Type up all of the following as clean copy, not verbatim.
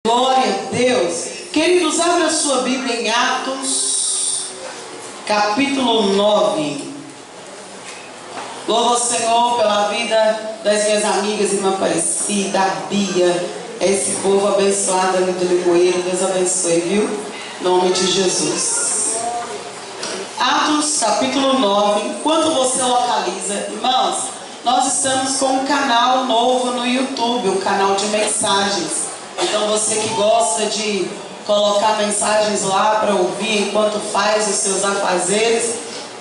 Glória a Deus. Queridos, abra a sua Bíblia em Atos, capítulo 9. Louvo ao Senhor pela vida das minhas amigas, irmã Aparecida, a Bia, esse povo abençoado ali do Limoeiro. Deus abençoe, viu? Em nome de Jesus. Atos, capítulo 9. Enquanto você localiza, irmãos, nós estamos com um canal novo no YouTube, um canal de mensagens. Então você que gosta de colocar mensagens lá para ouvir enquanto faz os seus afazeres,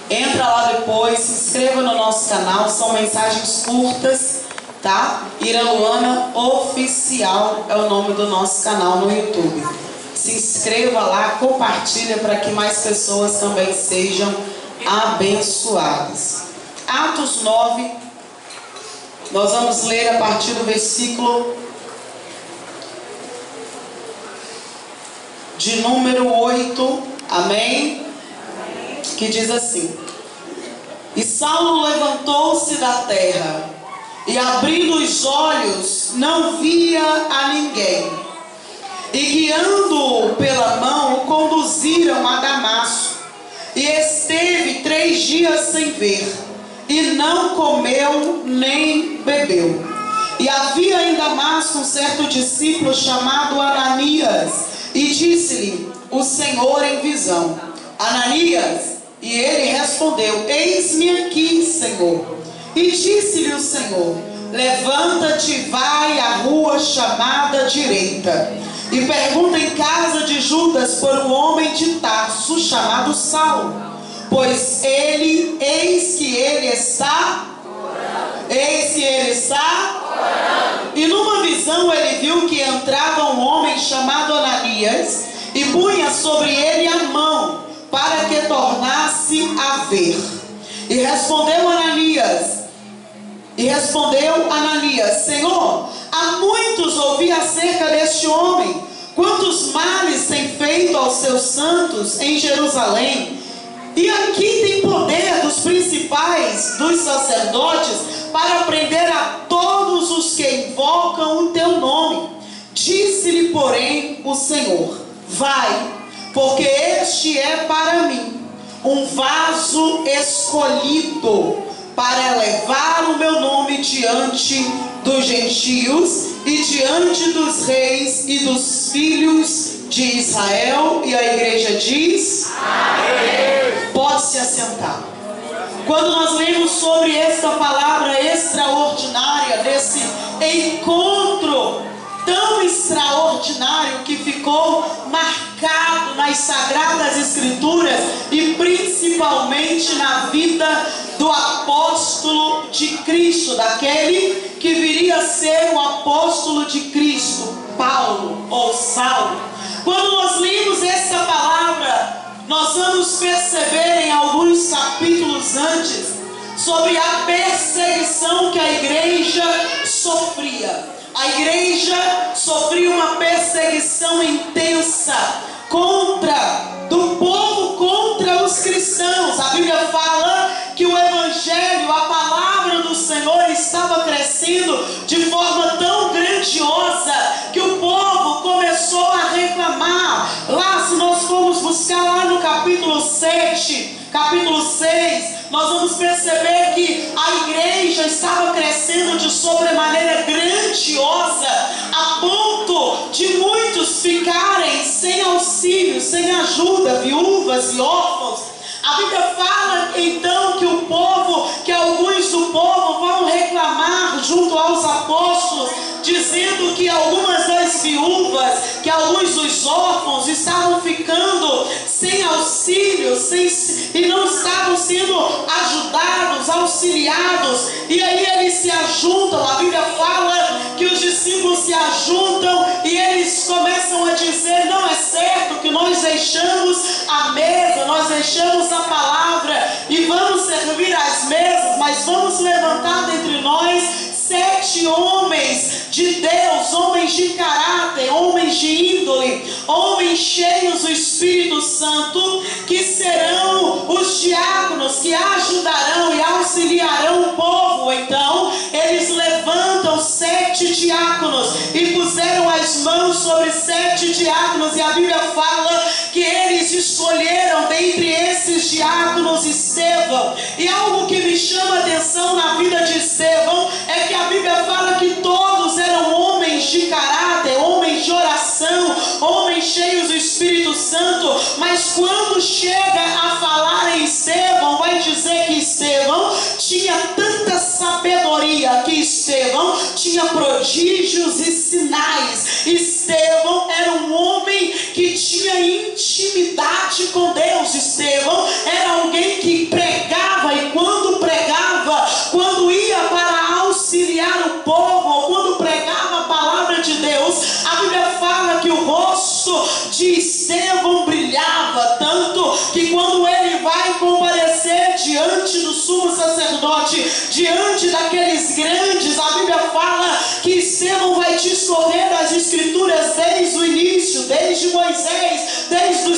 entra lá depois, se inscreva no nosso canal. São mensagens curtas, tá? Ira Luana Oficial é o nome do nosso canal no YouTube. Se inscreva lá, compartilha para que mais pessoas também sejam abençoadas. Atos 9, nós vamos ler a partir do versículo de número 8, amém? Que diz assim: E Saulo levantou-se da terra, e abrindo os olhos, não via a ninguém. E guiando-o pela mão, o conduziram a Damasco. E esteve 3 dias sem ver, e não comeu nem bebeu. E havia em Damasco um certo discípulo chamado Ananias. E disse-lhe o Senhor em visão: Ananias. E ele respondeu: Eis-me aqui, Senhor. E disse-lhe o Senhor: Levanta-te e vai à rua chamada Direita, e pergunta em casa de Judas por um homem de Tarso chamado Saulo, pois eis que ele está orando. E numa visão ele viu que entrava um homem chamado Ananias, e punha sobre ele a mão, para que tornasse a ver. E respondeu Ananias: Senhor, há muitos ouvi acerca deste homem, quantos males tem feito aos seus santos em Jerusalém. E aqui tem poder dos principais dos sacerdotes para prender a todos os que invocam o teu nome. Disse-lhe, porém, o Senhor: Vai, porque este é para mim um vaso escolhido para levar o meu nome diante dos gentios e diante dos reis e dos filhos de Israel. E a igreja diz: Amém. Pode se assentar. Quando nós lemos sobre esta palavra extraordinária, desse encontro tão extraordinário que ficou marcado nas Sagradas Escrituras e principalmente na vida do apóstolo de Cristo, daquele que viria a ser o apóstolo de Cristo, Paulo ou Saulo. Quando nós lemos essa palavra, nós vamos perceber em alguns capítulos antes sobre a perseguição que a igreja sofria. A igreja sofria uma perseguição intensa do povo contra os cristãos. A Bíblia fala que o Evangelho, a palavra do Senhor, estava crescendo de forma tão grandiosa que o povo começou a reclamar. Lá, se nós formos buscar lá no capítulo 7, capítulo 6, nós vamos perceber que a igreja estava crescendo de sobremaneira grandiosa, a ponto de muitos ficarem sem auxílio, sem ajuda, viúvas e órfãos. A Bíblia fala então que alguns do povo vão reclamar junto aos apóstolos, dizendo que algumas das viúvas, que alguns dos órfãos estavam ficando sem auxílio, e não estavam sendo ajudados, auxiliados. E aí eles se ajuntam. A Bíblia fala que os discípulos se ajuntam e eles começam a dizer: não é certo que nós deixamos a mesa, nós deixamos a palavra e vamos servir às mesas, mas vamos levantar dentre nós 7 homens de Deus, homens de caráter, homens de índole, homens cheios do Espírito Santo, que serão os diáconos, que ajudarão e auxiliarão o povo. Então eles levantam 7 diáconos e puseram as mãos sobre 7 diáconos, e a Bíblia fala que eles escolheram dentre esses diáconos Estevão. E algo que me chama a atenção na vida de Estevão é que a Bíblia fala que todos eram homens de caráter, homens de oração, homens cheios do Espírito Santo. Mas quando chega a falar em Estevão, vai dizer que Estevão tinha tanta sabedoria, que Estevão tinha prodígios e sinais. Estevão era um homem que tinha intimidade com Deus. Estevão era alguém que pregava, e quando ia para auxiliar o povo, ou quando pregava a palavra de Deus, a Bíblia fala que o rosto de Estevão brilhava, tanto que quando ele vai comparecer diante do sumo sacerdote, diante daqueles grandes, a Bíblia fala que Estevão vai discorrer das escrituras desde o início, desde Moisés, desde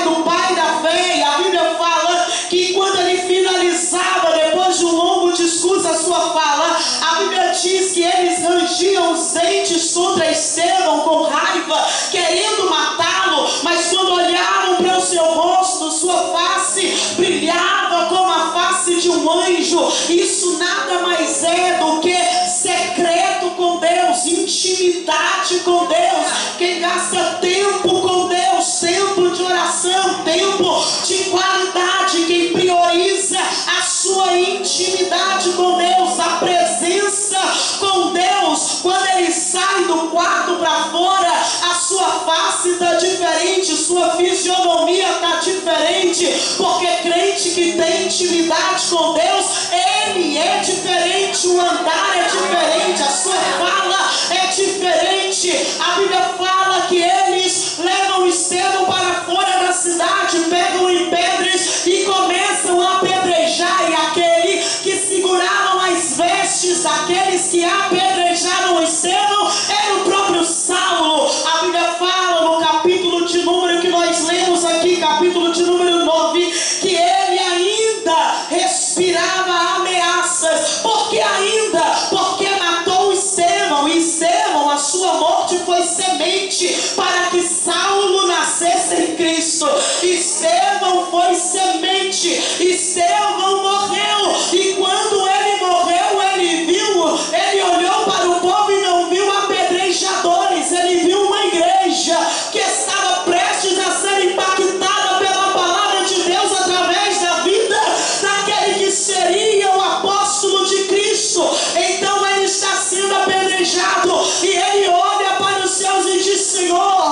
do pai da fé. E a Bíblia fala que quando ele finalizava, depois de um longo discurso, a sua fala, a Bíblia diz que eles rangiam os dentes contra Estevão com raiva, querendo matá-lo, mas quando olharam para o seu rosto, sua face brilhava como a face de um anjo. Isso nada mais é do que secreto com Deus, intimidade com Deus. Quem gasta tempo com Deus, tempo de oração, tempo de qualidade, quem prioriza a sua intimidade com Deus, a presença com Deus, quando ele sai do quarto para fora, a sua face está diferente, sua fisionomia está diferente, porque crente que tem intimidade com Deus, ele é diferente, o andar é diferente, a sua fala é diferente. A Bíblia fala que eles levam Estevão para fora da cidade, pegam em pedras e começam a apedrejar, e aquele que seguraram as vestes daqueles que apedrejaram Estevão era o próprio Saulo. A Bíblia fala no capítulo de número que nós lemos aqui, capítulo de número 9, que ele ainda respirava ameaças. Porque matou Estevão. E Estevão, a sua morte foi semente para que Saulo nascesse em Cristo. Estevão foi semente. Estevão morreu, e quando ele morreu, ele olhou para o povo e não viu apedrejadores, ele viu uma igreja que estava prestes a ser impactada pela palavra de Deus através da vida daquele que seria o apóstolo de Cristo. Então ele está sendo apedrejado, e ele olha para os céus e diz: Senhor,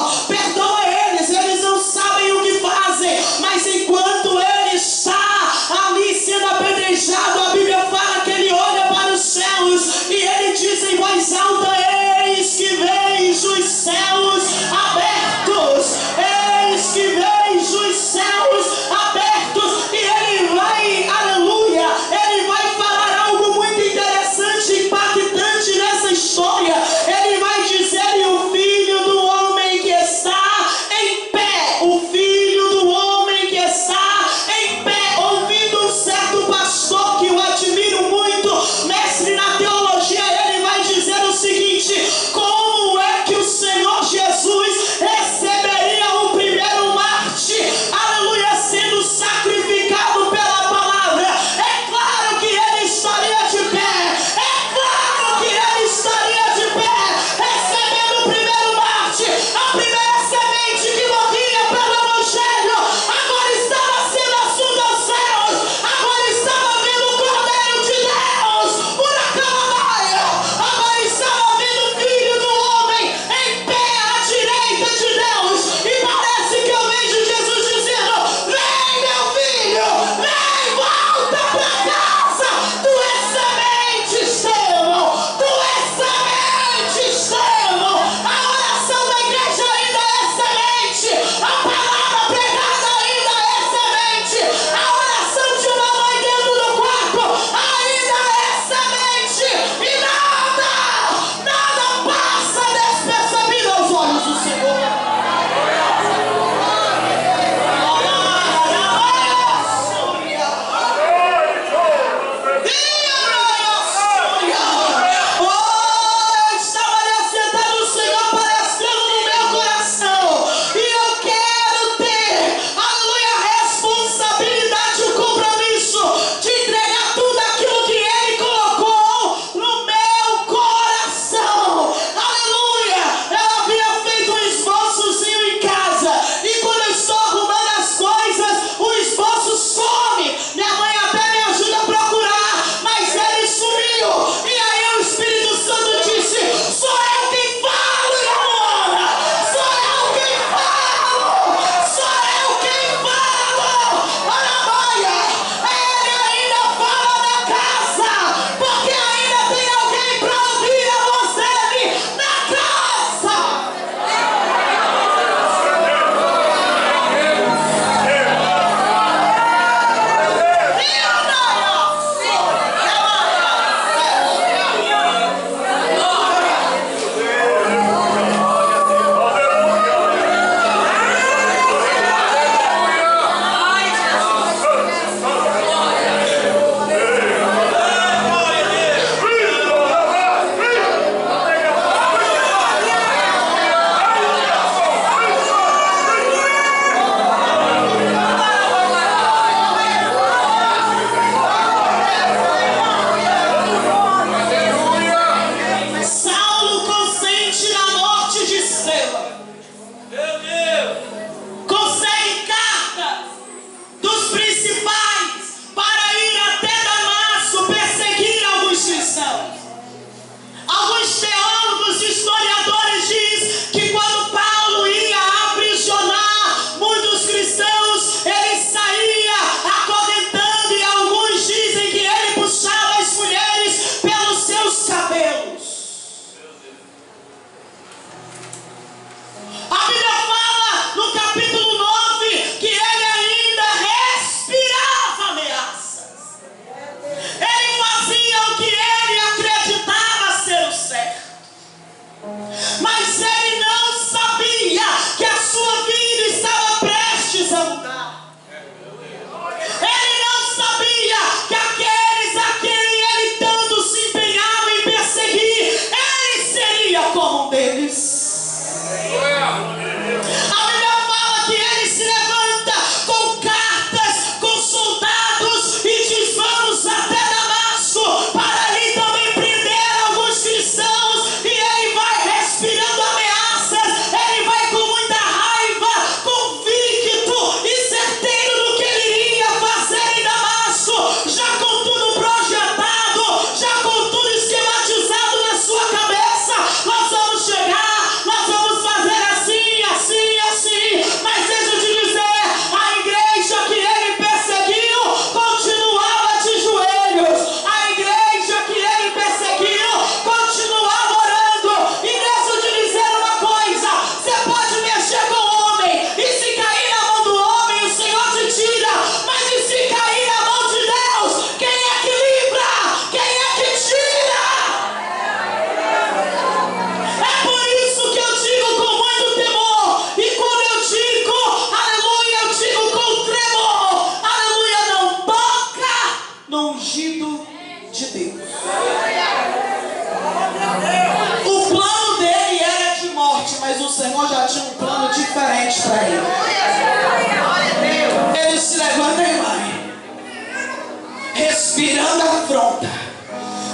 respirando afronta,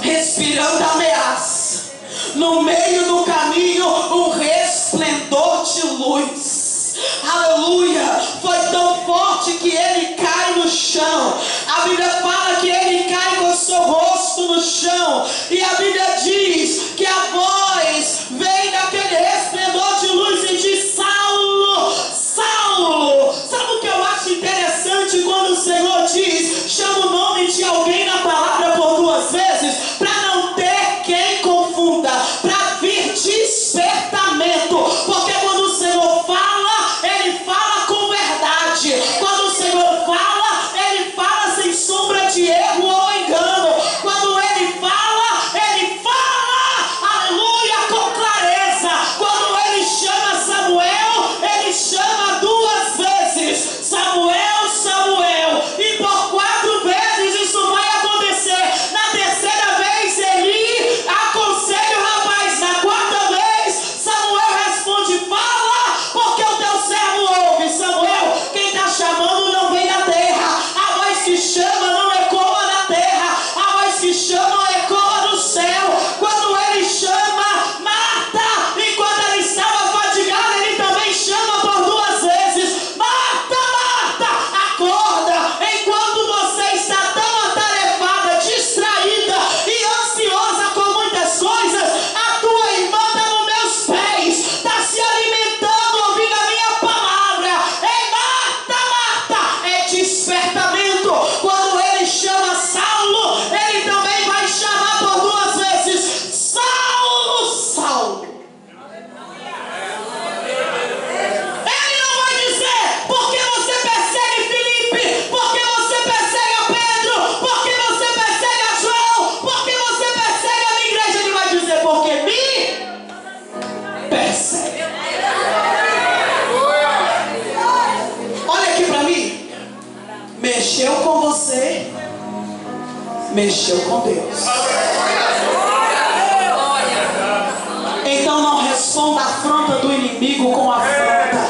respirando ameaça. No meio do caminho, um resplendor de luz. Aleluia! Foi tão forte que ele cai no chão. A Bíblia fala que ele cai com o seu rosto no chão. E a Bíblia diz que a voz vem daquele resplendor de luz e diz: Saulo, Saulo. Sabe o que eu acho interessante quando o Senhor diz, chama o nome de alguém na palavra por duas vezes, para não ter quem confunda, para vir despertamento. Porque quando o Senhor fala, ele fala com verdade. Quando o Senhor fala, ele fala sem sombra de erro ou engano. Quando ele fala, aleluia, com clareza. Quando ele chama Samuel, ele chama duas vezes: Samuel, Samuel. E por 4 vezes isso vai acontecer. Na terceira vez Eli aconselha o rapaz. Na 4ª vez Samuel responde: fala, porque o teu servo ouve. Samuel, quem está chamando não vem da terra. A voz que chama não ecoa na terra. A voz que chama ecoa no céu. Quando ele chama Marta, enquanto ele estava fadigado, ele também chama por 2 vezes: Marta, Marta, acorda. Enquanto você está tão atarefada, distraída e ansiosa com muitas coisas, a tua irmã está nos meus pés, está se alimentando, ouvindo a minha palavra. Ei, Marta, Marta, é despertamento. Quando ele chama Saulo, ele também vai chamar por 2 vezes: Saulo, Saulo. Ele não vai dizer: porque você persegue Filipe, porque você persegue a Pedro, porque você persegue a João, porque você persegue a minha igreja. Ele vai dizer: porque me persegue. Olha aqui para mim. Mexeu com você, mexeu com Deus. Então não responda a afronta do inimigo com afronta.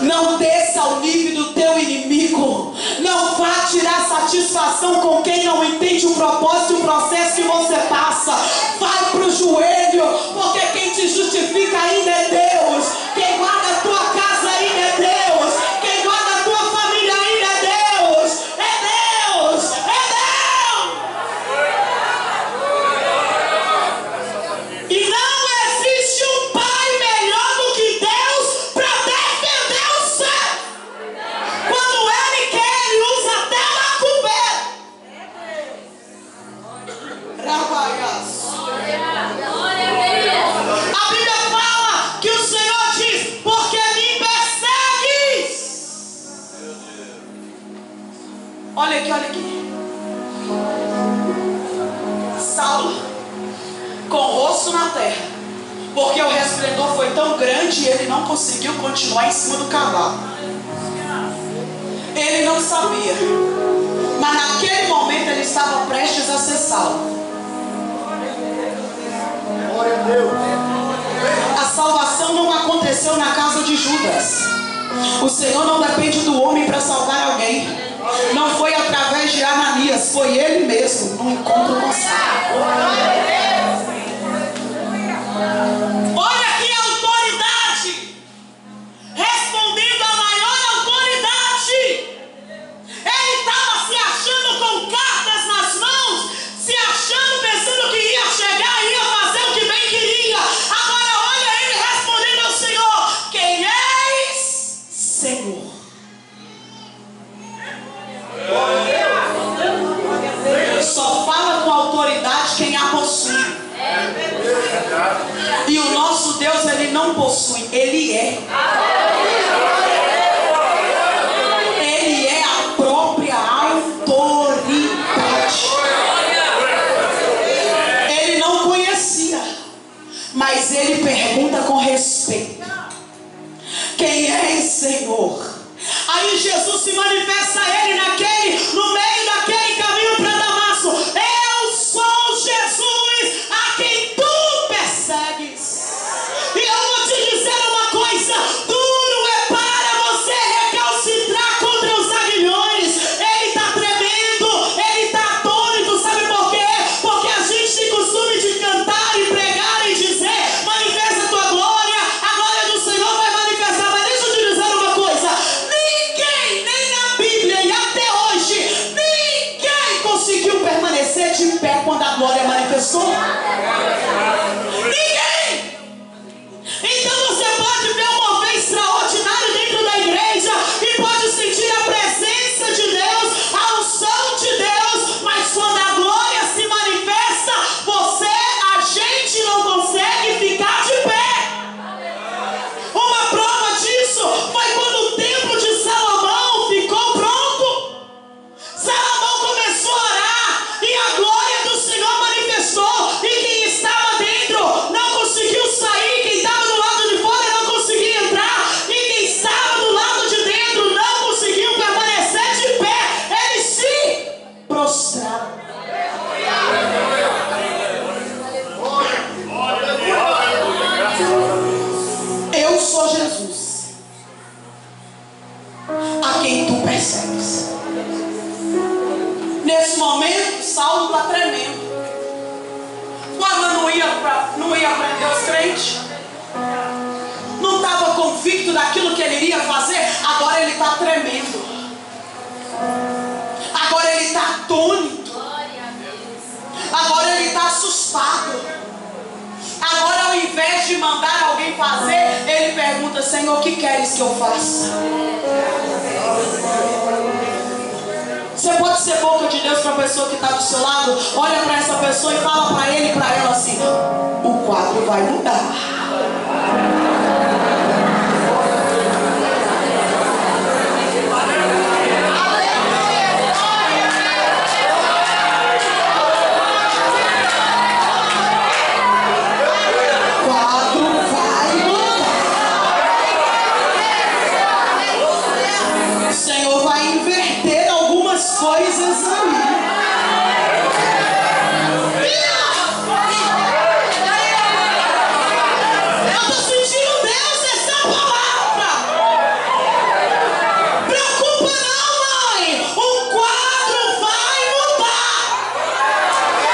Não desça ao nível do teu inimigo. Não vá tirar satisfação com quem não entende o propósito e o processo que você passa. Vai para o joelho, porque quem te justifica ainda é Deus. Quem guarda a tua casa ainda é Deus. Quem guarda a tua família ainda é Deus. É Deus, é Deus. E não existe um pai melhor do que Deus para defender o servo. Quando ele quer, ele usa até macumbeiro. Rabaias. A Bíblia fala que o Senhor diz: porque me persegues. Olha aqui, olha aqui. Saulo, com o rosto na terra, porque o resplendor foi tão grande e ele não conseguiu continuar em cima do cavalo. Ele não sabia, mas naquele momento ele estava prestes a ser salvo. A salvação não aconteceu na casa de Judas. O Senhor não depende do homem para salvar alguém. Não foi através de Ananias, foi ele mesmo no encontro com Saulo. Olha que autoridade, respondendo a maior autoridade. Ele estava se achando com cartas nas mãos, se achando, pensando que ia chegar e ia fazer o que bem queria. Agora olha ele respondendo ao Senhor: quem és, Senhor? Só fala com autoridade quem a possui. E o nosso Deus, ele não possui, ele é. Ele é a própria autoridade. Ele não conhecia, mas ele pergunta com respeito: quem é, Senhor? Aí Jesus se manifesta a ele no meio daquele caminho para Damasco: eu sou Jesus a quem tu persegues. E eu vou te dizer uma coisa: duro é para você recalcitrar contra os aguilhões. Ele está tremendo, ele está doido. quem tu persegues. Nesse momento, Saulo está tremendo. Quando não ia prender os crentes, não estava convicto daquilo que ele iria fazer, agora ele está tremendo. Agora ele está atônito. Agora ele está assustado. Agora, ao invés de mandar alguém fazer, ele pergunta: Senhor, o que queres que eu faça? Você pode ser boca de Deus para a pessoa que está do seu lado. Olha para essa pessoa e fala para ele e para ela assim: o quadro vai mudar. Coisas aí. Eu estou sentindo Deus nessa palavra. Preocupa não, mãe. O quadro vai mudar.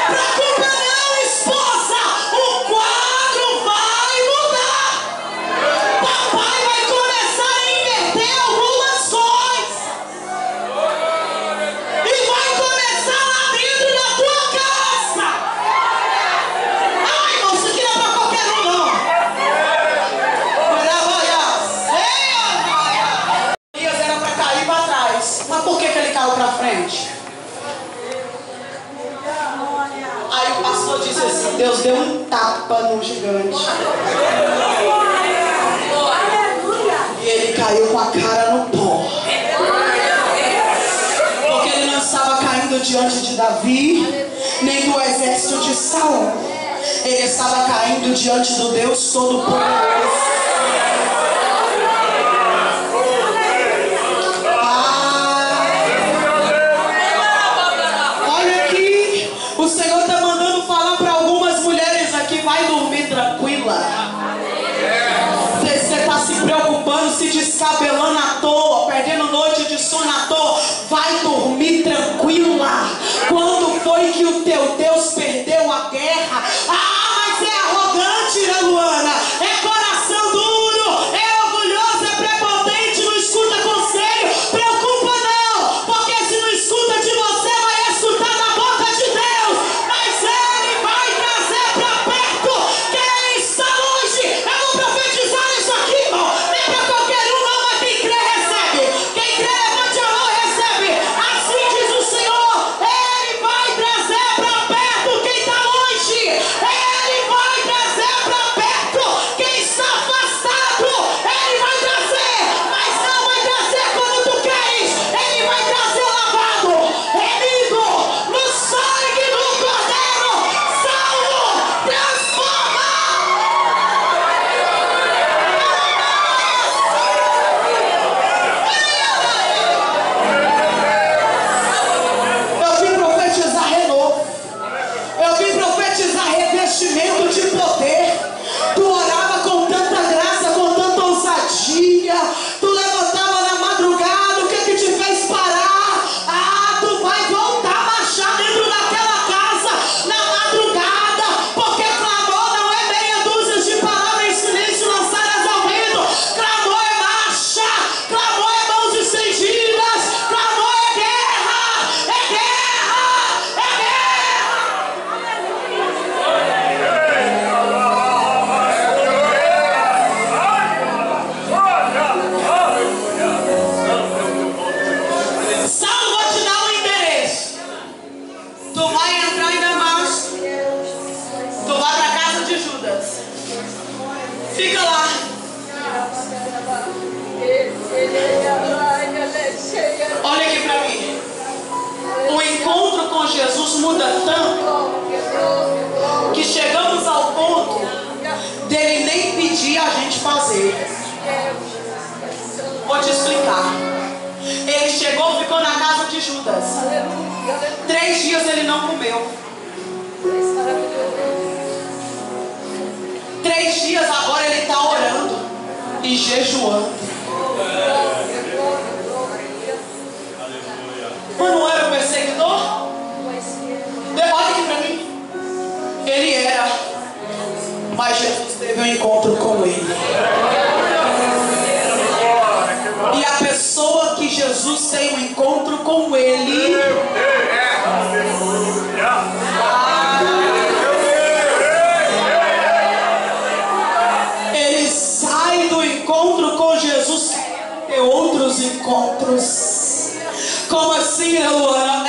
Preocupa não, esposa. O quadro vai mudar. Papai vai começar a inverter algumas coisas. E vai começar lá dentro da tua casa. Ai, irmão, isso aqui não é para qualquer um, não. Elias era para cair para trás. Mas por que ele caiu para frente? Aí o pastor disse assim: Deus deu um tapa no gigante. E ele caiu com a cara no pó. Ele não estava caindo diante de Davi, nem do exército de Saul. Ele estava caindo diante do Deus Todo-Poderoso. Olha aqui, o Senhor está mandando falar para algumas mulheres aqui: vai dormir tranquila. Você está se preocupando, se descabelando à toa, perdendo noite de sono à toa. Vai dormir tranquila. Quando foi que o teu Deus perdeu a guerra? Ah, mas é arrogante, né, Luana? É coração duro, é orgulhoso, é prepotente, não escuta conselho. Preocupa não, porque se não escuta de você, vai escutar da boca de Deus. Mas Ele vai trazer para perto quem está longe. Eu vou profetizar isso aqui, irmão. Nem para qualquer um não, mas quem crê recebe. Quem crê, levante a mão e recebe. Assim diz o Senhor: Ele vai trazer para perto quem está longe. Ele vai trazer para perto quem está afastado. Ele vai trazer, mas não vai trazer como tu queres. Ele vai trazer lavado, remido no sangue do Cordeiro. Salvo, transforma. Eu vim profetizar renovo. Eu vim profetizar revestimento de poder. Tu orava com tanta graça, com tanta ousadia. Tu levantava na madrugada. O que te fez parar? Ah, tu vai voltar a marchar dentro daquela casa na madrugada. Porque clamor não é meia dúzia de palavras em silêncio lançadas ao vento. Clamor é marcha. Clamor é mãos estendidas. Clamor é guerra. É guerra. É guerra. Saulo, vou te dar um endereço. Tu vai entrar em Damasco. Tu vai para a casa de Judas. Fica lá. Olha aqui para mim. O encontro com Jesus muda tanto que chegamos ao ponto dele nem pedir a gente fazer. Vou te explicar. Ele chegou, ficou na casa de Judas. 3 dias ele não comeu. 3 dias agora ele está orando e jejuando. Mas não era o perseguidor? Olha aqui para mim. Ele era, mas Jesus teve um encontro com ele. E a pessoa que Jesus tem um encontro com ele, ele sai do encontro com Jesus e outros encontros. Como assim, Luana?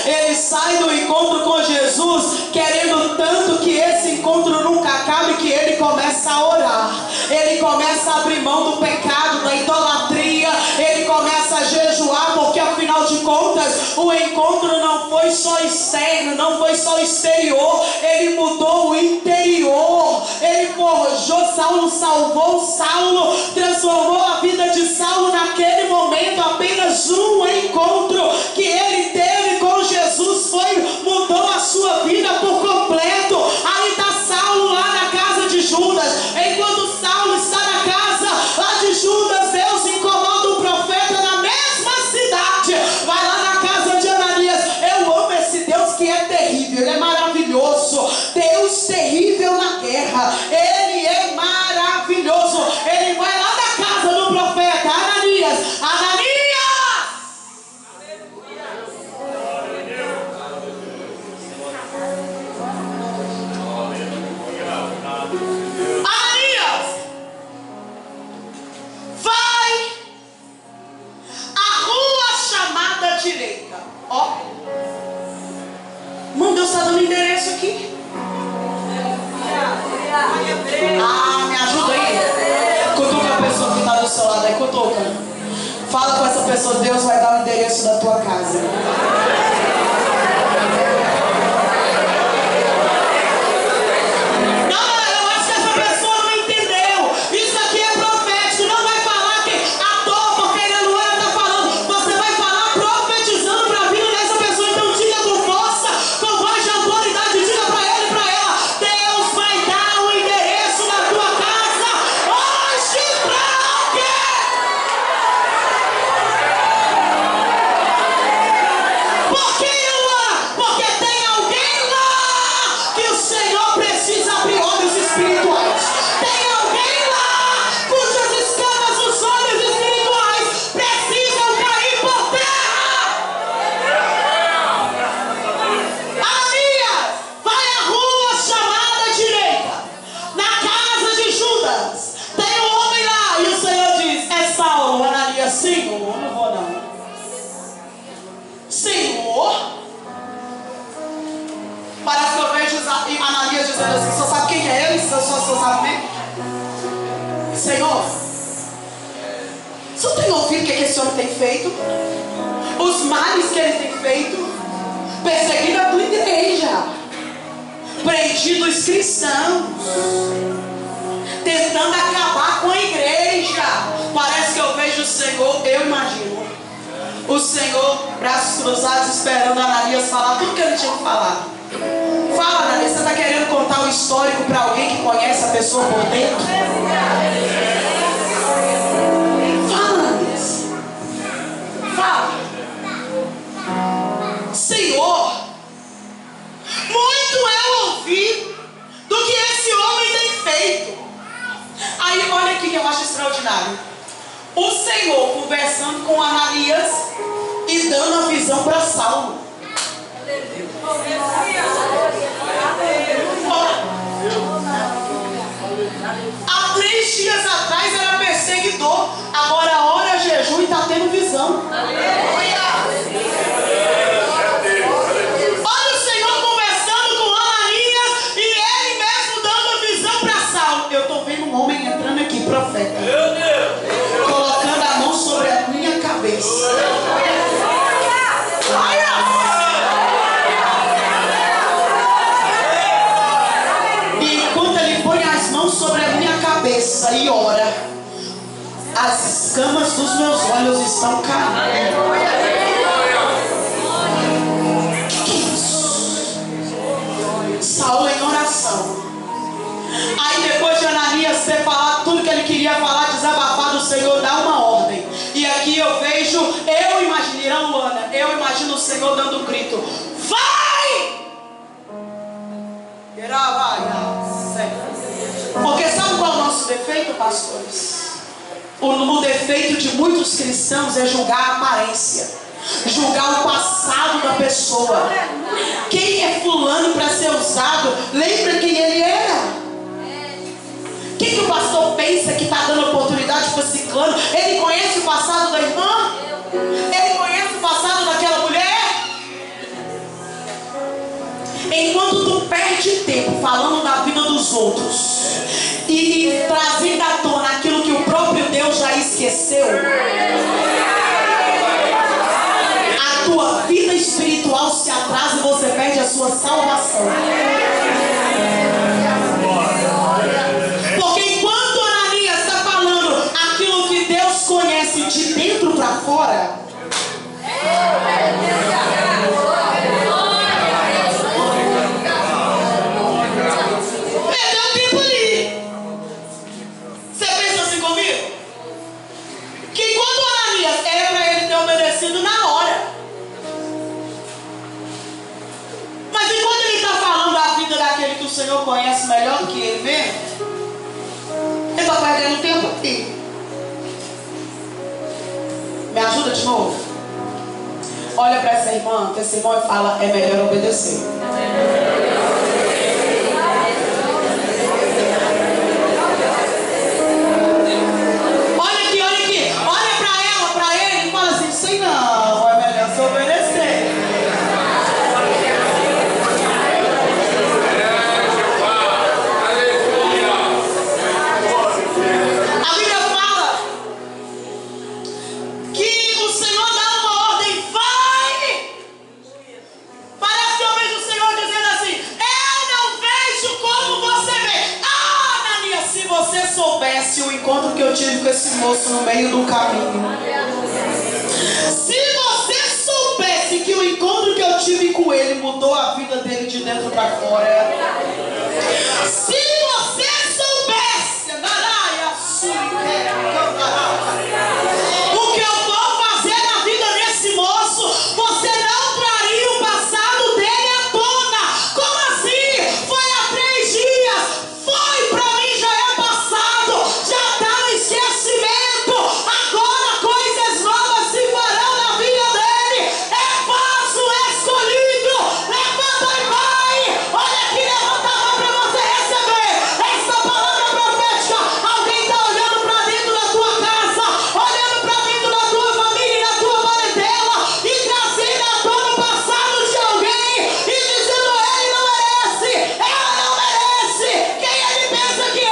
Ele sai do encontro com Jesus querendo tanto que esse encontro nunca acabe, que ele começa a orar, ele começa a abrir mão do pecado, da idolatria, ele começa a jejuar, porque afinal de contas o encontro não foi só externo, não foi só exterior, ele mudou o interior, ele forjou Saulo, salvou Saulo, transformou a vida de Saulo naquele momento. Apenas um encontro que ele teve com Jesus mudou a sua vida por completo. Aí está Saulo lá na casa de Judas. Enquanto Saulo está na casa lá de Judas, Deus incomoda o profeta na mesma cidade. Vai lá na casa de Ananias. Eu amo esse Deus que é terrível, ele é maravilhoso. Deus terrível na guerra, ele é maravilhoso. Ele vai lá na casa do profeta Ananias. Ananias! Direita, ó. Mano, Deus está dando endereço aqui. Me ajuda aí. Cutuca a pessoa que está do seu lado aí, cutuca. Fala com essa pessoa, Deus vai dar o endereço da tua casa. Ananias dizendo assim: só sabe quem é ele? Só sabe mesmo? Senhor, você tem ouvido o que esse homem tem feito? Os males que ele tem feito? Perseguindo a tua igreja, prendido os cristãos, tentando acabar com a igreja. Parece que eu vejo o Senhor, eu imagino o Senhor, braços cruzados, esperando Ananias falar tudo que ele tinha que falar. Fala, Ananias, você está querendo contar o histórico para alguém que conhece a pessoa por dentro? Fala, Ananias. Fala. Senhor, muito eu ouvi do que esse homem tem feito. Aí olha aqui que eu acho extraordinário. O Senhor conversando com Ananias e dando a visão para Saulo. Há 3 dias atrás era perseguidor, agora ora jejum e está tendo visão. Olha o Senhor conversando com Ananias e ele mesmo dando a visão para Saulo. Eu estou vendo um homem entrando aqui, profeta, colocando a mão sobre a minha cabeça. Sobre a minha cabeça e ora, as escamas dos meus olhos estão caindo. Que é isso? Saulo em oração. Aí depois de Ananias ter falado tudo que ele queria falar, desabafado, o Senhor dá uma ordem. E aqui eu vejo, eu imaginei, Luana, eu imaginei do Senhor dando um grito: vai! Porque sabe qual é o nosso defeito, pastores? O defeito de muitos cristãos é julgar a aparência, julgar o passado da pessoa. Quem é fulano para ser usado? Lembra quem ele era? Quem que o pastor pensa que está dando oportunidade para esse ciclano? Ele conhece o passado da irmã? Ele conhece o passado daquela mulher? Enquanto tu perde tempo falando da vida dos outros e trazendo à tona aquilo que o próprio Deus já esqueceu, a tua vida espiritual se atrasa e você perde a sua salvação. Porque enquanto Ananias está falando aquilo que Deus conhece de dentro para fora, perdeu tempo ali. Você pensa assim comigo? Que enquanto Ananias era para ele ter obedecido na hora, mas enquanto ele está falando da vida daquele que o Senhor conhece melhor do que ele mesmo, ele está perdendo tempo aqui. Me ajuda de novo. Olha para essa irmã e fala: é melhor obedecer. Olha aqui. Olha para ele e fala assim: sei não, é melhor se obedecer. A Bíblia fala que o Senhor dá uma ordem: vai! Parece que eu vejo o Senhor dizendo assim: eu não vejo como você vê. Ah, Ananias, se você soubesse o encontro que eu tive com esse moço no meio do caminho. Se você soubesse que o encontro que eu tive com ele mudou a vida dele de dentro para fora. Se você soubesse, o que eu vou fazer na vida desse moço, você não traria o passado dele à tona. Como assim? Foi há 3 dias. Foi, pra mim já é passado. Já está no esquecimento. Agora coisas novas se farão na vida dele. É vaso escolhido. Levanta e vai. Olha aqui, levanta a mão para você receber essa palavra profética. Alguém está olhando para dentro da tua casa, olhando para dentro da tua família e da tua parentela e trazendo à tona o passado de alguém e dizendo: ele não merece, ela não merece. Quem ele pensa que é?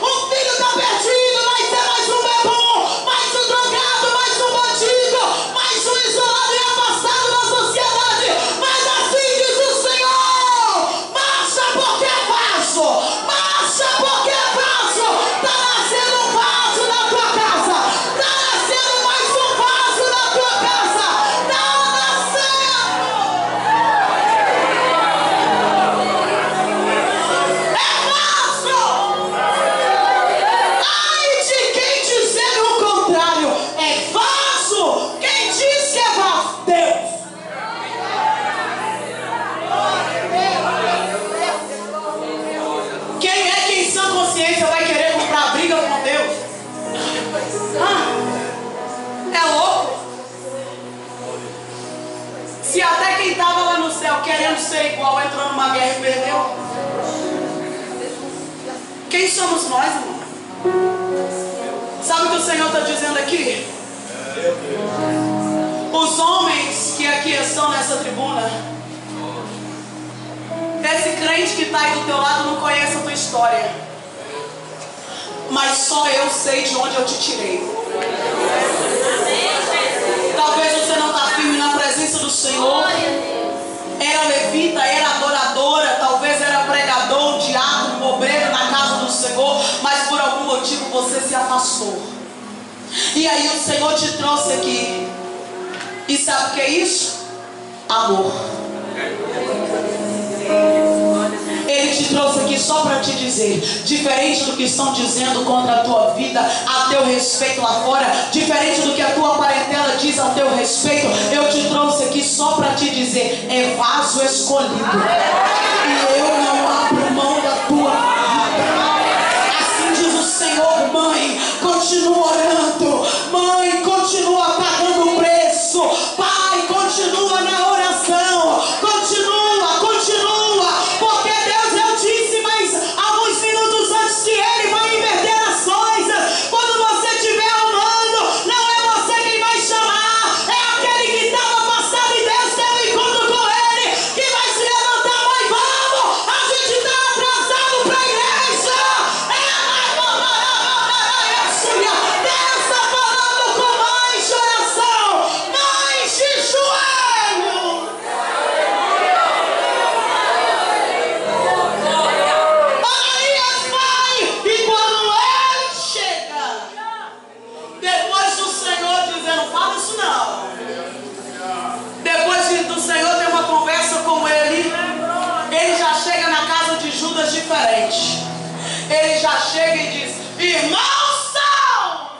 O filho está perdido, mas é mais um bebum, mais um drogado, mais um bandido, mais um isolado e afastado da sociedade. Mas assim diz o Senhor: marcha porque é vaso, marcha porque é vaso. Está nascendo um vaso na tua casa, está nascendo mais um vaso na tua casa, está nascendo. É vaso. Ai de quem dizer o contrário. É vaso. Quem diz que é vaso? Deus. Quem é que em sã consciência vai querer comprar briga com Deus? É louco? Se até quem estava lá no céu querendo ser igual entrou numa guerra e perdeu, quem somos nós, irmão? Sabe o que o Senhor está dizendo aqui? Os homens que aqui estão nessa tribuna, esse crente que está aí do teu lado não conhece a tua história, mas só eu sei de onde eu te tirei. Talvez você não está firme na presença do Senhor. Era levita, era adoradora, talvez era pregador, diácono, obreiro na casa do Senhor, mas por algum motivo você se afastou. E aí o Senhor te trouxe aqui. E sabe o que é isso? Amor. Ele te trouxe aqui só para te dizer, diferente do que estão dizendo contra a tua vida, a teu respeito lá fora, diferente do que a tua parentela diz ao teu respeito, eu te trouxe aqui só para te dizer: é vaso escolhido. E eu não abro mão da tua vida. Assim diz o Senhor. Mãe, continua orando. Mãe, continua pagando o preço. Pai, continua na oração. Continua, continua. Porque Deus, eu disse, mas alguns minutos antes que Ele vai inverter as coisas. Quando você estiver amando, não é você quem vai chamar, é aquele que estava afastado e Deus tem um encontro com Ele, que vai se levantar. Mas vamos, a gente está atrasado para a igreja. Deus está falando com mães de oração, mães de joelho. Ananias vai, e quando ele chega, depois do Senhor dizendo: fala isso não. Depois do Senhor ter uma conversa com ele já chega na casa de Judas diferente. Ele já chega e diz: irmãos são.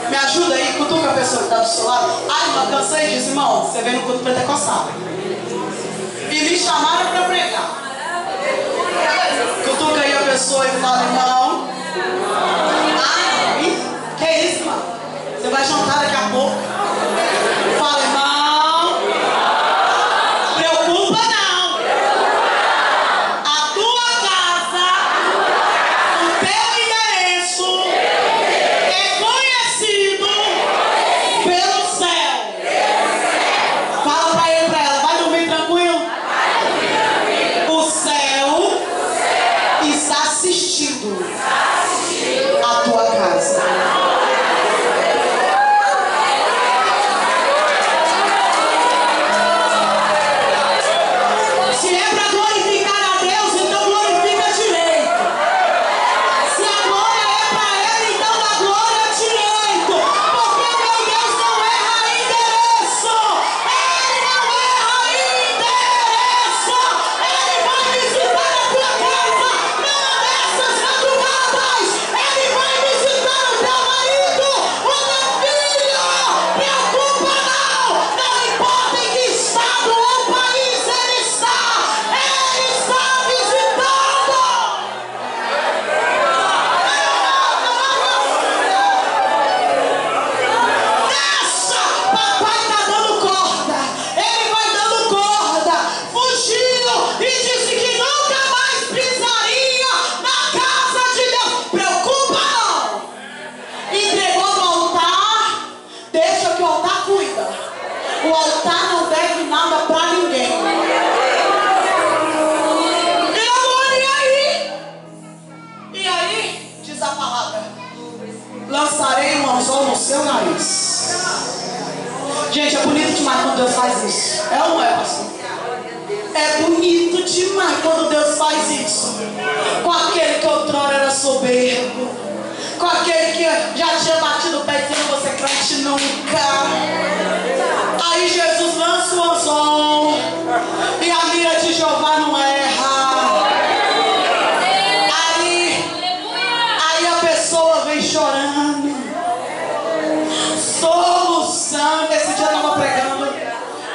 Me ajuda aí, cutuca a pessoa que está do seu lado. Ai, irmão, cansei disso, irmão. Você vem no culto pentecostal e me chamaram para pregar. Cutuca aí a pessoa e fala: irmão. Ai, que isso, irmão? Você vai jantar daqui a pouco. Fala: irmão, preocupa não. A tua casa, o teu endereço é conhecido pelo céu. Fala pra ele, pra ela: vai dormir tranquilo? O céu está assistindo a tua casa. Se é para glorificar a Deus, então glorifica direito. Se a glória é para Ele, então dá glória direito. Porque meu Deus não erra endereço. Ele não erra endereço. Ele vai visitar a tua casa numa dessas madrugadas. Ele vai visitar o teu marido, o teu filho. Preocupa não. Não importa em que estado ou país ele está. Ele está visitando. Desça, papai está dando corda. Ele vai dando corda. Fugiu e disse que nunca mais pisaria na casa de Deus. Preocupa não. Entregou no altar. Deixa que o altar cuida. O altar não deve nada para ninguém. E aí, diz a palavra: lançarei um anzol no seu nariz. Gente, é bonito demais quando Deus faz isso. É ou não é, pastor? É bonito demais quando Deus faz isso. Com aquele que outrora era soberbo, com aquele que já tinha batido o pé dizendo: você crente nunca. Aí Jesus lança o anzol e a mira de Jeová não erra. Aí a pessoa vem chorando, soluçando. Esse dia eu estava pregando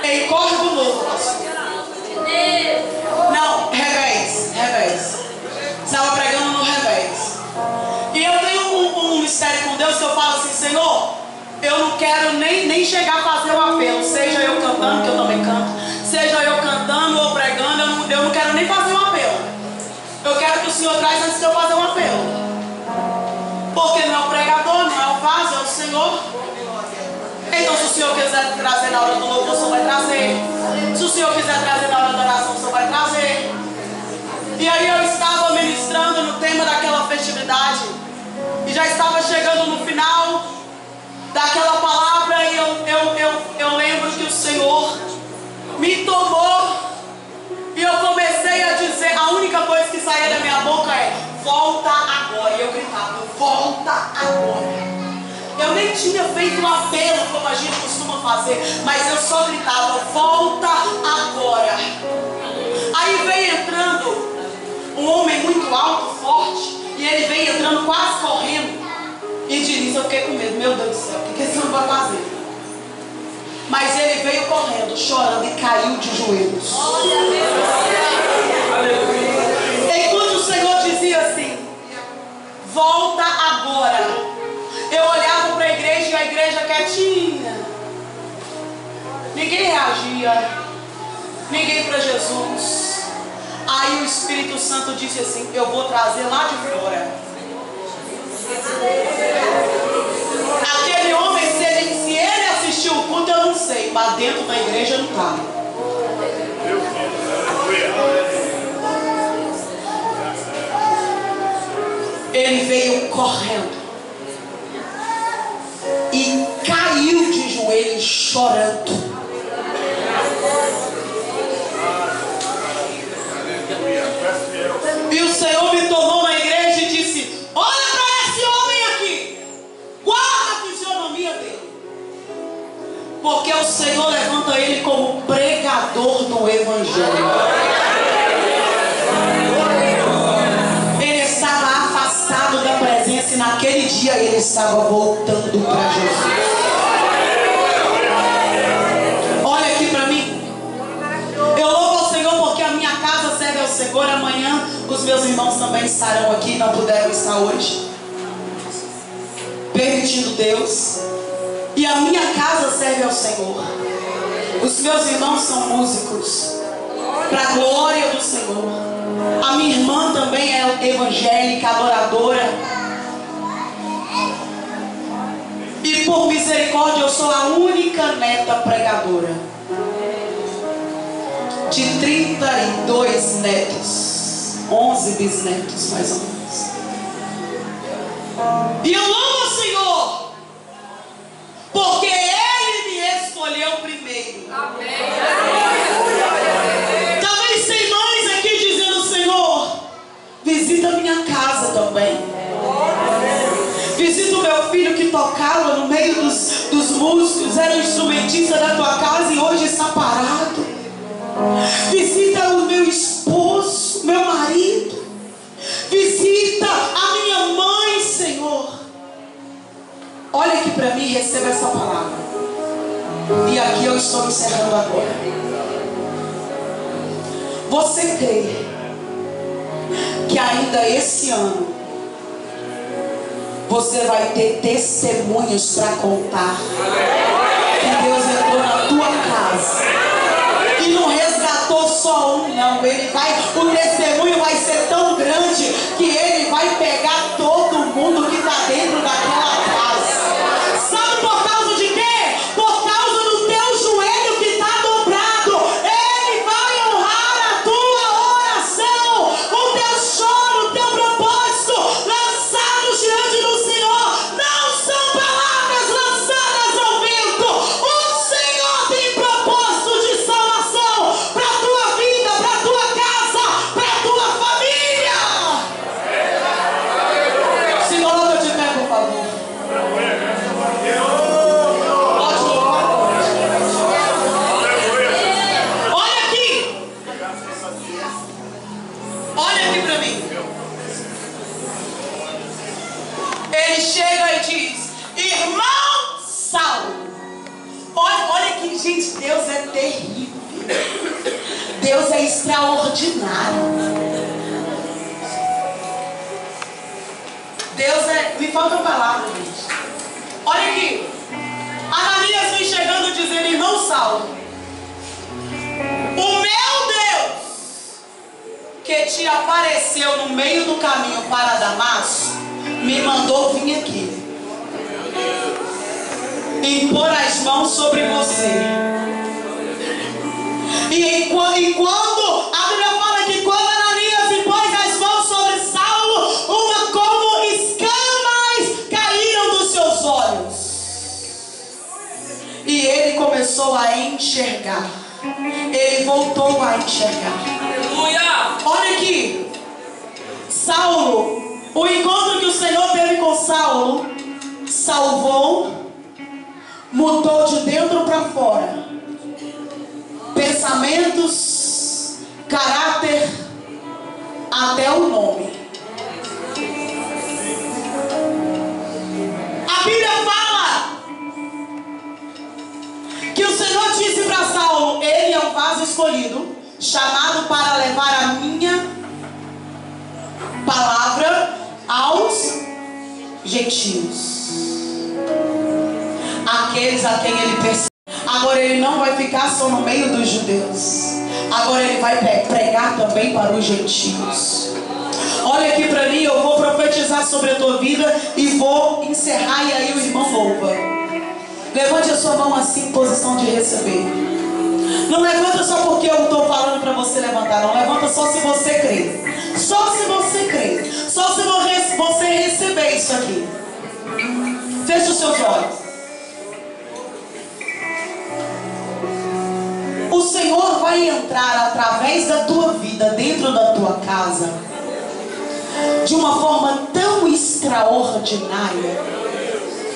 em Córrego Novo. Não, Revés. Estava pregando no Revés. E eu tenho um mistério com Deus que eu falo assim: Senhor, eu não quero nem chegar a fazer um apelo. Seja eu cantando, que eu também canto, seja eu cantando ou pregando, eu não quero nem fazer um apelo. Eu quero que o Senhor traz antes de eu fazer um apelo. Porque não é o pregador, não é o vaso, é o Senhor. Então, se o Senhor quiser trazer na hora do louvor, o Senhor vai trazer. Se o Senhor quiser trazer na hora da oração, o Senhor vai trazer. E aí eu estava ministrando no tema daquela festividade. E já estava chegando no final daquela palavra. E eu lembro que o Senhor me tomou. E eu comecei a dizer, a única coisa que saía da minha boca é: volta agora. E eu gritava: volta agora. Eu nem tinha feito um apelo como a gente costuma fazer, mas eu só gritava: volta agora. Aí veio entrando um homem muito alto, forte, e ele veio entrando quase correndo. fazer. Mas ele veio correndo, chorando e caiu de joelhos. Enquanto o Senhor dizia assim: volta agora. Eu olhava para a igreja e a igreja quietinha. Ninguém reagia. Ninguém para Jesus. Aí o Espírito Santo disse assim: eu vou trazer lá de fora. Aquele homem, se ele assistiu o culto, eu não sei, mas dentro da igreja não está. Ele veio correndo e caiu de joelhos chorando. E o Senhor me tomou na igreja e disse: olha para esse homem aqui, guarda a fisionomia dele, porque o Senhor levanta ele como pregador do Evangelho. Ele estava afastado da presença e naquele dia ele estava voltando para Jesus. Olha aqui para mim. Eu louvo ao Senhor porque a minha casa serve ao Senhor. Amanhã os meus irmãos também estarão aqui, não puderam estar hoje, permitindo Deus. E a minha casa serve ao Senhor. Os meus irmãos são músicos, para a glória do Senhor. A minha irmã também é evangélica, adoradora. E por misericórdia eu sou a única neta pregadora de 32 netos, 11 bisnetos mais ou menos. E eu amo o Senhor porque Ele me escolheu primeiro. Amém. Talvez tem mães aqui dizendo: Senhor, visita a minha casa também. Visita o meu filho que tocava no meio dos músicos, era um instrumentista da tua casa e hoje está parado. Visita o meu esposo, meu marido. Visita a minha mãe, Senhor. Olha aqui para mim, receba essa palavra. E aqui eu estou encerrando agora. Você crê que ainda esse ano você vai ter testemunhos para contar que Deus entrou na tua casa e não resgatou só um, não. O testemunho vai ser tão grande que ele vai pegar todo mundo que está dentro daquela casa. Sabe por causa de quê? Por causa do teu joelho que está dobrado. Ele vai honrar a tua oração, o teu choro, o teu propósito lançados diante do Senhor. Não são palavras lançadas ao vento. O Senhor tem propósito de salvação para a tua vida, para a tua casa, para a tua família. Se coloca de pé, por favor. Pode louvar. Olha aqui. Olha aqui para mim. Ele chega e diz: irmão Saulo. Olha aqui, gente, Deus é terrível. Deus é extraordinário. Deus é... Me falta uma palavra, gente. Olha aqui. Ananias vem chegando dizendo: irmão Saulo, o meu Deus que te apareceu no meio do caminho para Damasco me mandou vir aqui impor as mãos sobre você. E quando a Bíblia fala que quando Ananias impôs as mãos sobre Saulo, uma como escamas caíram dos seus olhos. E ele começou a enxergar. Ele voltou a enxergar. Aleluia! Olha aqui. Saulo, o encontro que o Senhor teve com Saulo salvou, mudou de dentro para fora pensamentos, caráter, até o nome. A Bíblia fala escolhido, chamado para levar a minha palavra aos gentios, aqueles a quem ele perseguiu. Agora ele não vai ficar só no meio dos judeus, agora ele vai pregar também para os gentios. Olha aqui para mim, eu vou profetizar sobre a tua vida e vou encerrar, e aí o irmão louva. Levante a sua mão assim em posição de receber. Não levanta só porque eu estou falando para você levantar, não. Levanta só se você crê. Só se você crê. Só se você receber isso aqui. Feche os seus olhos. O Senhor vai entrar através da tua vida, dentro da tua casa, de uma forma tão extraordinária.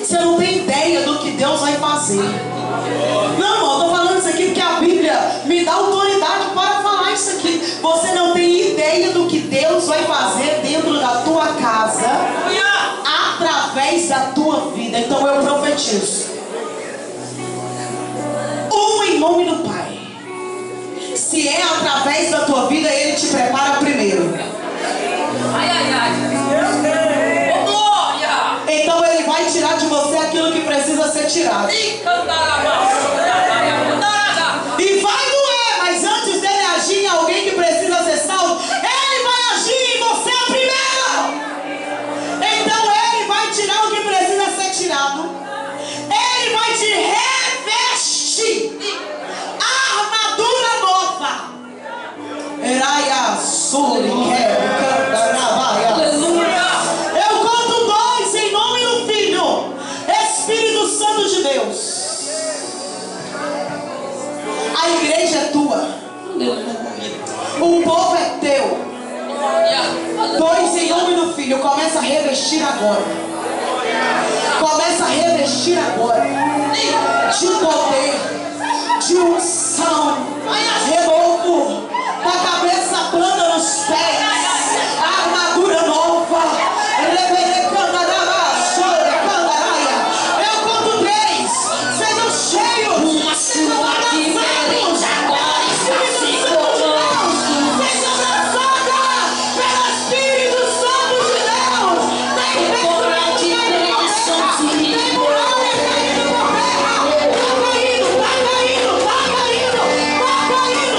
Você não tem ideia do que Deus vai fazer. Não, irmão, eu estou falando isso aqui porque a Bíblia me dá autoridade para falar isso aqui. Você não tem ideia do que Deus vai fazer dentro da tua casa, através da tua vida. Então eu profetizo. Em nome do Pai. Se é através da tua vida, Ele te prepara primeiro. Então Ele vai tirar de você aquilo que precisa ser tirado. E vai doer, mas antes dele agir em alguém que precisa ser salvo, Ele vai agir em você primeiro. Então Ele vai tirar o que precisa ser tirado. Ele vai te revestir armadura nova. Eraia suri eu conto 2 em nome do Filho, Espírito Santo de Deus. A igreja é tua, o povo é teu. 2 em nome do Filho. Começa a revestir agora. Começa a revestir agora de poder, de unção, renovo da cabeça, planta nos pés, armadura nova. Eu conto 3. Sejam cheios, sejam abraçados. Agora está se formando. Seja abraçada pelo Espírito Santo de Deus. Tem bênção de Deus. Tem muralha caindo por terra. Vai caindo, vai caindo, vai caindo, vai caindo.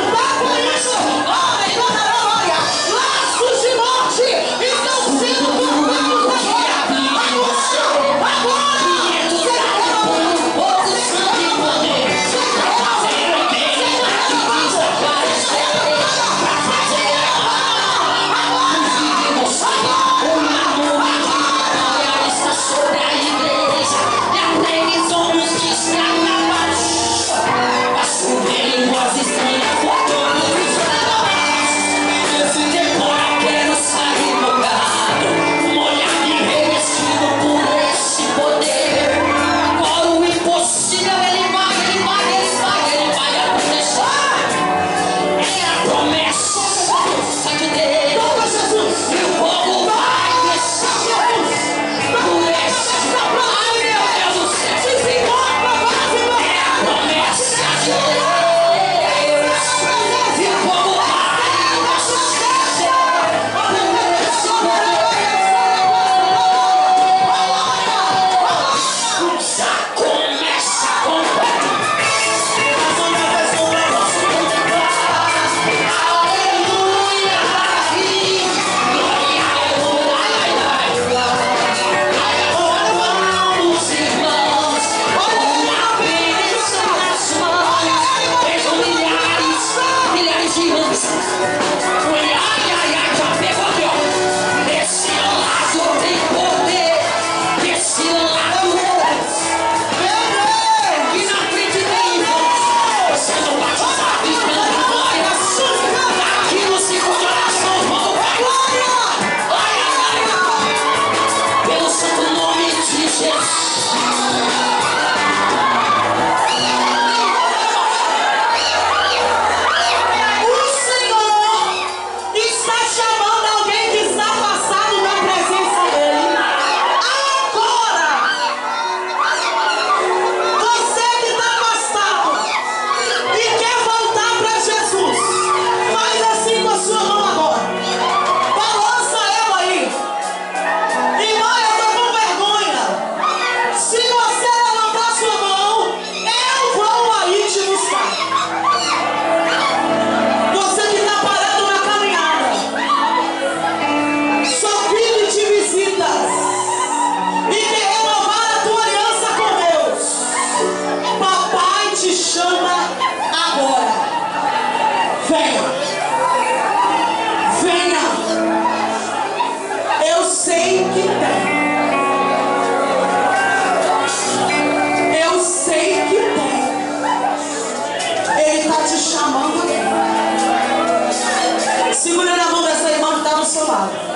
lado.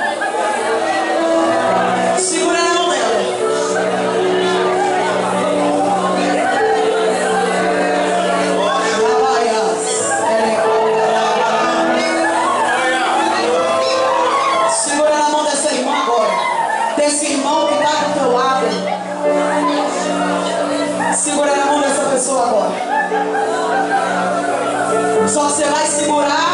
Segura na mão dela. Segura na mão dessa irmã agora. Desse irmão que está do teu lado. Segura na mão dessa pessoa agora. Só você vai segurar